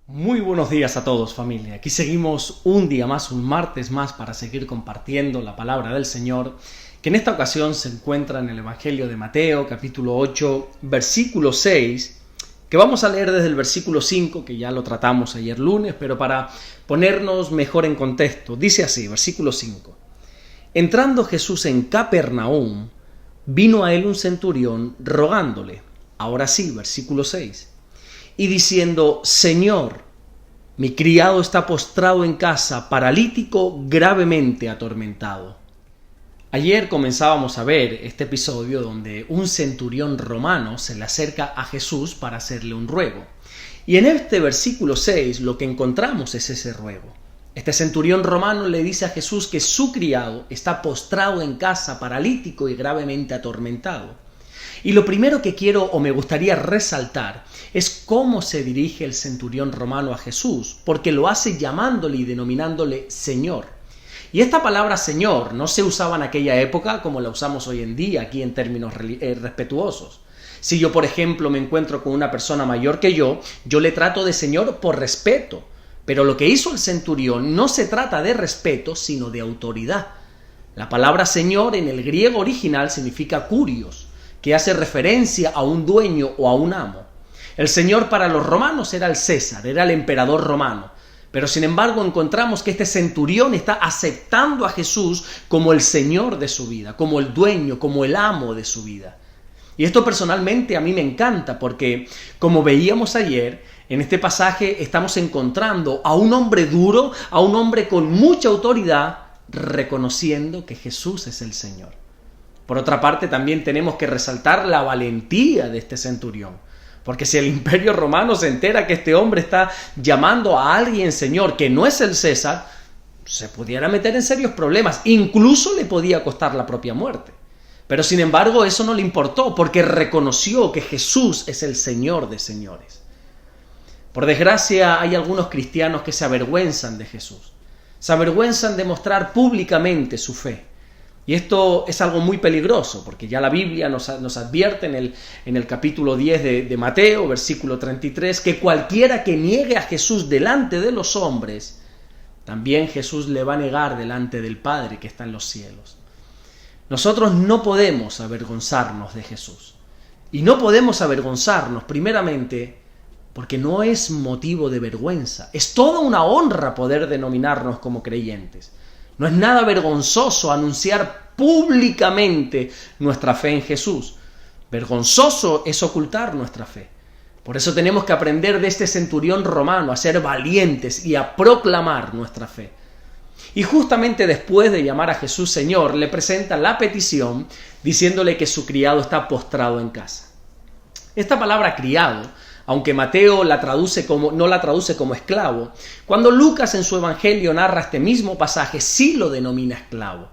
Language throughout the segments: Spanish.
Muy buenos días a todos, familia. Aquí seguimos un día más, un martes más, para seguir compartiendo la palabra del Señor, que en esta ocasión se encuentra en el Evangelio de Mateo, capítulo 8, versículo 6, que vamos a leer desde el versículo 5, que ya lo tratamos ayer lunes, pero para ponernos mejor en contexto. Dice así, versículo 5. Entrando Jesús en Capernaum, vino a él un centurión rogándole. Ahora sí, versículo 6. Y diciendo: Señor, mi criado está postrado en casa, paralítico, gravemente atormentado. Ayer comenzábamos a ver este episodio donde un centurión romano se le acerca a Jesús para hacerle un ruego. Y en este versículo 6 lo que encontramos es ese ruego. Este centurión romano le dice a Jesús que su criado está postrado en casa, paralítico y gravemente atormentado. Y lo primero que quiero o me gustaría resaltar es cómo se dirige el centurión romano a Jesús, porque lo hace llamándole y denominándole Señor. Y esta palabra Señor no se usaba en aquella época como la usamos hoy en día, aquí en términos respetuosos. Si yo, por ejemplo, me encuentro con una persona mayor que yo le trato de Señor por respeto. Pero lo que hizo el centurión no se trata de respeto, sino de autoridad. La palabra Señor en el griego original significa kurios, que hace referencia a un dueño o a un amo. El Señor para los romanos era el César, era el emperador romano. Pero sin embargo encontramos que este centurión está aceptando a Jesús como el Señor de su vida, como el dueño, como el amo de su vida. Y esto personalmente a mí me encanta porque, como veíamos ayer, en este pasaje estamos encontrando a un hombre duro, a un hombre con mucha autoridad, reconociendo que Jesús es el Señor. Por otra parte, también tenemos que resaltar la valentía de este centurión. Porque si el Imperio Romano se entera que este hombre está llamando a alguien Señor que no es el César, se pudiera meter en serios problemas. Incluso le podía costar la propia muerte. Pero sin embargo, eso no le importó porque reconoció que Jesús es el Señor de señores. Por desgracia, hay algunos cristianos que se avergüenzan de Jesús. Se avergüenzan de mostrar públicamente su fe. Y esto es algo muy peligroso, porque ya la Biblia nos advierte en el capítulo 10 de Mateo, versículo 33, que cualquiera que niegue a Jesús delante de los hombres, también Jesús le va a negar delante del Padre que está en los cielos. Nosotros no podemos avergonzarnos de Jesús. Y no podemos avergonzarnos, primeramente, porque no es motivo de vergüenza. Es toda una honra poder denominarnos como creyentes. No es nada vergonzoso anunciar públicamente nuestra fe en Jesús. Vergonzoso es ocultar nuestra fe. Por eso tenemos que aprender de este centurión romano a ser valientes y a proclamar nuestra fe. Y justamente después de llamar a Jesús Señor, le presenta la petición diciéndole que su criado está postrado en casa. Esta palabra criado, aunque Mateo no la traduce como esclavo, cuando Lucas en su evangelio narra este mismo pasaje, sí lo denomina esclavo.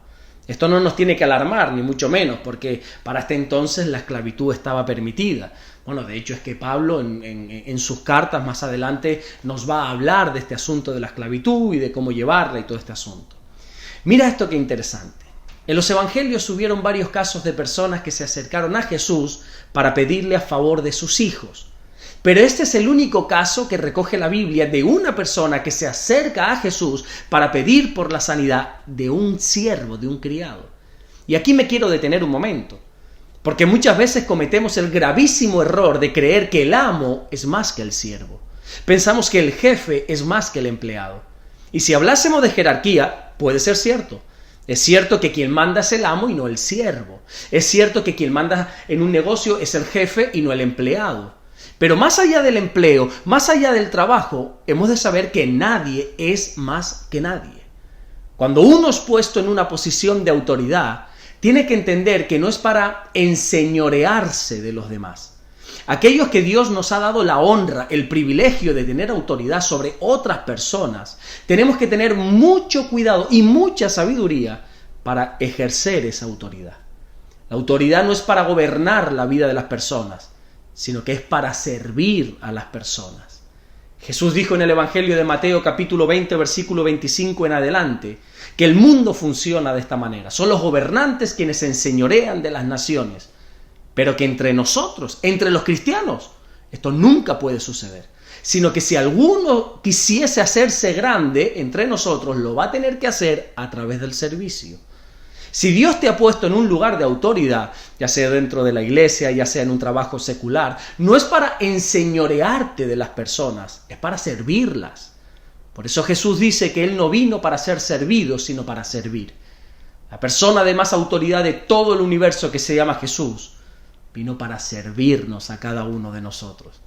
Esto no nos tiene que alarmar, ni mucho menos, porque para este entonces la esclavitud estaba permitida. Bueno, de hecho es que Pablo en sus cartas más adelante nos va a hablar de este asunto de la esclavitud y de cómo llevarla y todo este asunto. Mira esto que interesante. En los evangelios hubieron varios casos de personas que se acercaron a Jesús para pedirle a favor de sus hijos. Pero este es el único caso que recoge la Biblia de una persona que se acerca a Jesús para pedir por la sanidad de un siervo, de un criado. Y aquí me quiero detener un momento, porque muchas veces cometemos el gravísimo error de creer que el amo es más que el siervo. Pensamos que el jefe es más que el empleado. Y si hablásemos de jerarquía, puede ser cierto. Es cierto que quien manda es el amo y no el siervo. Es cierto que quien manda en un negocio es el jefe y no el empleado. Pero más allá del empleo, más allá del trabajo, hemos de saber que nadie es más que nadie. Cuando uno es puesto en una posición de autoridad, tiene que entender que no es para enseñorearse de los demás. Aquellos que Dios nos ha dado la honra, el privilegio de tener autoridad sobre otras personas, tenemos que tener mucho cuidado y mucha sabiduría para ejercer esa autoridad. La autoridad no es para gobernar la vida de las personas, sino que es para servir a las personas. Jesús dijo en el Evangelio de Mateo capítulo 20, versículo 25 en adelante, que el mundo funciona de esta manera. Son los gobernantes quienes se enseñorean de las naciones, pero que entre nosotros, entre los cristianos, esto nunca puede suceder. sino que si alguno quisiese hacerse grande entre nosotros, lo va a tener que hacer a través del servicio. Si Dios te ha puesto en un lugar de autoridad, ya sea dentro de la iglesia, ya sea en un trabajo secular, no es para enseñorearte de las personas, es para servirlas. Por eso Jesús dice que Él no vino para ser servido, sino para servir. La persona de más autoridad de todo el universo, que se llama Jesús, vino para servirnos a cada uno de nosotros.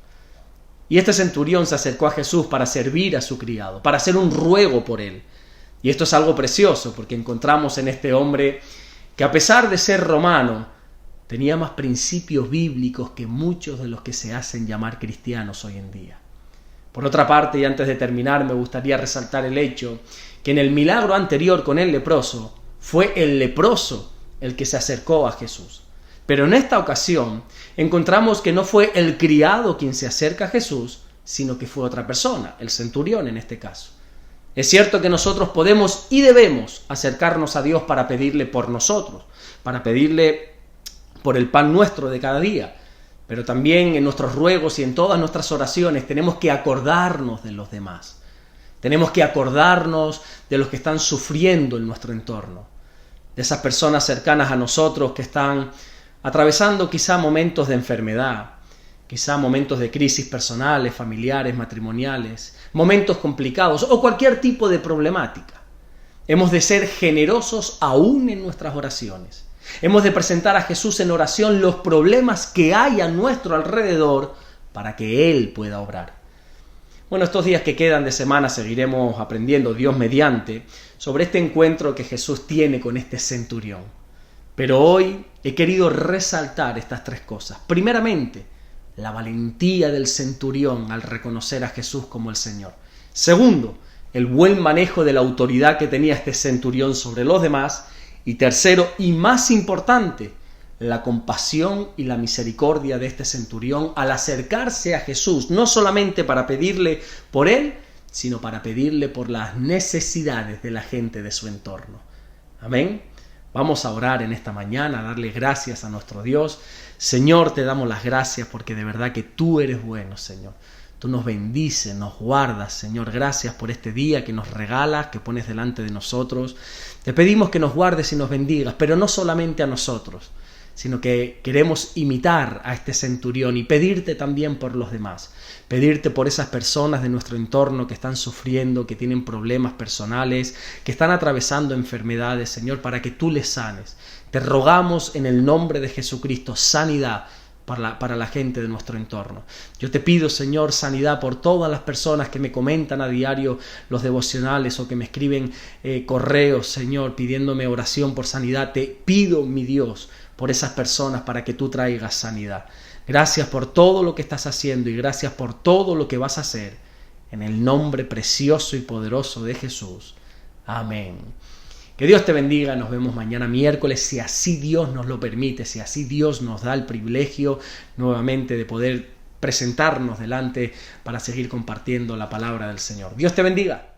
Y este centurión se acercó a Jesús para servir a su criado, para hacer un ruego por él. Y esto es algo precioso, porque encontramos en este hombre que, a pesar de ser romano, tenía más principios bíblicos que muchos de los que se hacen llamar cristianos hoy en día. Por otra parte, y antes de terminar, me gustaría resaltar el hecho que en el milagro anterior con el leproso, fue el leproso el que se acercó a Jesús. Pero en esta ocasión encontramos que no fue el criado quien se acerca a Jesús, sino que fue otra persona, el centurión en este caso. Es cierto que nosotros podemos y debemos acercarnos a Dios para pedirle por nosotros, para pedirle por el pan nuestro de cada día, pero también en nuestros ruegos y en todas nuestras oraciones tenemos que acordarnos de los demás. Tenemos que acordarnos de los que están sufriendo en nuestro entorno, de esas personas cercanas a nosotros que están atravesando quizá momentos de enfermedad, quizá momentos de crisis personales, familiares, matrimoniales, momentos complicados o cualquier tipo de problemática. Hemos de ser generosos aún en nuestras oraciones. Hemos de presentar a Jesús en oración los problemas que hay a nuestro alrededor para que Él pueda obrar. Bueno, estos días que quedan de semana seguiremos aprendiendo, Dios mediante, sobre este encuentro que Jesús tiene con este centurión. Pero hoy he querido resaltar estas tres cosas. Primeramente, la valentía del centurión al reconocer a Jesús como el Señor. Segundo, el buen manejo de la autoridad que tenía este centurión sobre los demás. Y tercero, y más importante, la compasión y la misericordia de este centurión al acercarse a Jesús, no solamente para pedirle por él, sino para pedirle por las necesidades de la gente de su entorno. Amén. Vamos a orar en esta mañana, a darle gracias a nuestro Dios. Señor, te damos las gracias porque de verdad que tú eres bueno, Señor. Tú nos bendices, nos guardas, Señor. Gracias por este día que nos regalas, que pones delante de nosotros. Te pedimos que nos guardes y nos bendigas, pero no solamente a nosotros, sino que queremos imitar a este centurión y pedirte también por los demás. Pedirte por esas personas de nuestro entorno que están sufriendo, que tienen problemas personales, que están atravesando enfermedades, Señor, para que tú les sanes. Te rogamos en el nombre de Jesucristo sanidad para la gente de nuestro entorno. Yo te pido, Señor, sanidad por todas las personas que me comentan a diario los devocionales o que me escriben correos, Señor, pidiéndome oración por sanidad. Te pido, mi Dios, por esas personas para que tú traigas sanidad. Gracias por todo lo que estás haciendo y gracias por todo lo que vas a hacer. En el nombre precioso y poderoso de Jesús. Amén. Que Dios te bendiga, nos vemos mañana miércoles, si así Dios nos lo permite, si así Dios nos da el privilegio nuevamente de poder presentarnos delante para seguir compartiendo la palabra del Señor. Dios te bendiga.